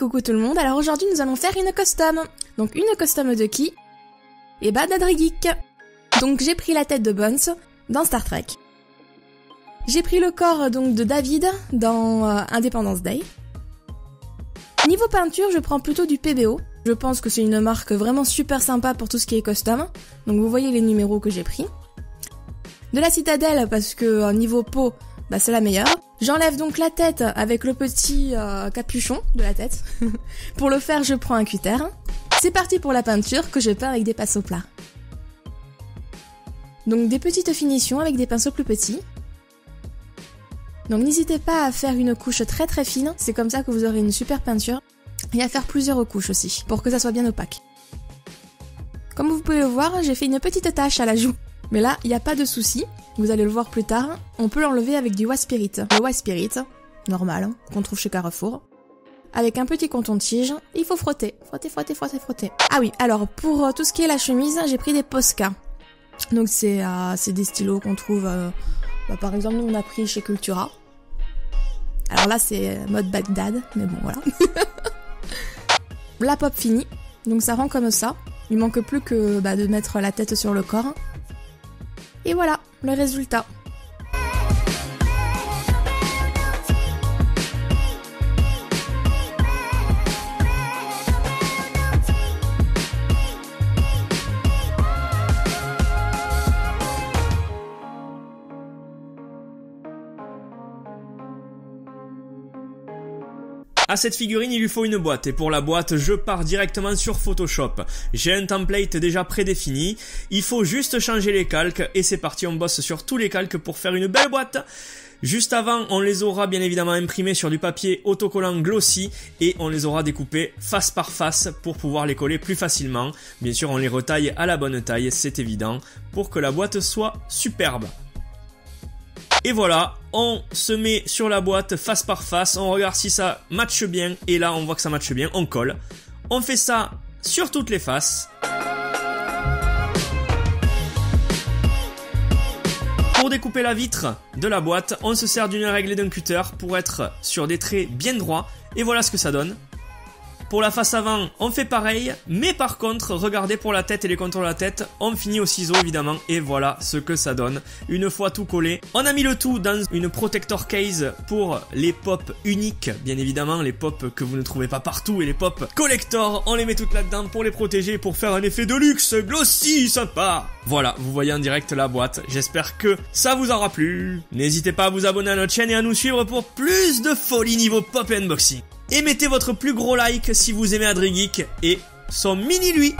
coucou tout le monde, alors aujourd'hui nous allons faire une custom. Donc une custom de qui? Et bah d'Adrigeek. Donc j'ai pris la tête de Bones dans Star Trek. J'ai pris le corps donc de David dans Independence Day. Niveau peinture, je prends plutôt du PBO. Je pense que c'est une marque vraiment super sympa pour tout ce qui est custom. Donc vous voyez les numéros que j'ai pris. De la Citadelle parce que niveau peau, bah c'est la meilleure. J'enlève donc la tête avec le petit capuchon de la tête. Pour le faire, je prends un cutter. C'est parti pour la peinture que je peins avec des pinceaux plats. Donc des petites finitions avec des pinceaux plus petits. Donc n'hésitez pas à faire une couche très très fine, c'est comme ça que vous aurez une super peinture. Et à faire plusieurs couches aussi, pour que ça soit bien opaque. Comme vous pouvez le voir, j'ai fait une petite tache à la joue. Mais là, il n'y a pas de souci, vous allez le voir plus tard, on peut l'enlever avec du White Spirit. Le White Spirit, normal, qu'on trouve chez Carrefour. Avec un petit coton-tige, il faut frotter. Frotter, frotter, frotter, frotter. Ah oui, alors pour tout ce qui est la chemise, j'ai pris des Posca. Donc c'est des stylos qu'on trouve, par exemple, nous on a pris chez Cultura. Alors là c'est mode Bagdad, mais bon voilà. La pop finie, donc ça rend comme ça. Il manque plus que de mettre la tête sur le corps. Et voilà, le résultat. À cette figurine, il lui faut une boîte et pour la boîte, je pars directement sur Photoshop. J'ai un template déjà prédéfini, il faut juste changer les calques et c'est parti, on bosse sur tous les calques pour faire une belle boîte. Juste avant, on les aura bien évidemment imprimés sur du papier autocollant glossy et on les aura découpés face par face pour pouvoir les coller plus facilement. Bien sûr, on les retaille à la bonne taille, c'est évident, pour que la boîte soit superbe. Et voilà, on se met sur la boîte face par face, on regarde si ça matche bien, et là on voit que ça matche bien, on colle. On fait ça sur toutes les faces. Pour découper la vitre de la boîte, on se sert d'une règle et d'un cutter pour être sur des traits bien droits, et voilà ce que ça donne. Pour la face avant, on fait pareil, mais par contre, regardez pour la tête et les contours de la tête, on finit au ciseau évidemment, et voilà ce que ça donne. Une fois tout collé, on a mis le tout dans une protector case pour les pops uniques, bien évidemment, les pops que vous ne trouvez pas partout, et les pops collector, on les met toutes là-dedans pour les protéger, pour faire un effet de luxe, glossy, sympa. Voilà, vous voyez en direct la boîte, j'espère que ça vous aura plu. N'hésitez pas à vous abonner à notre chaîne et à nous suivre pour plus de folie niveau pop et unboxing. Et mettez votre plus gros like si vous aimez Adrigeek et son mini lui.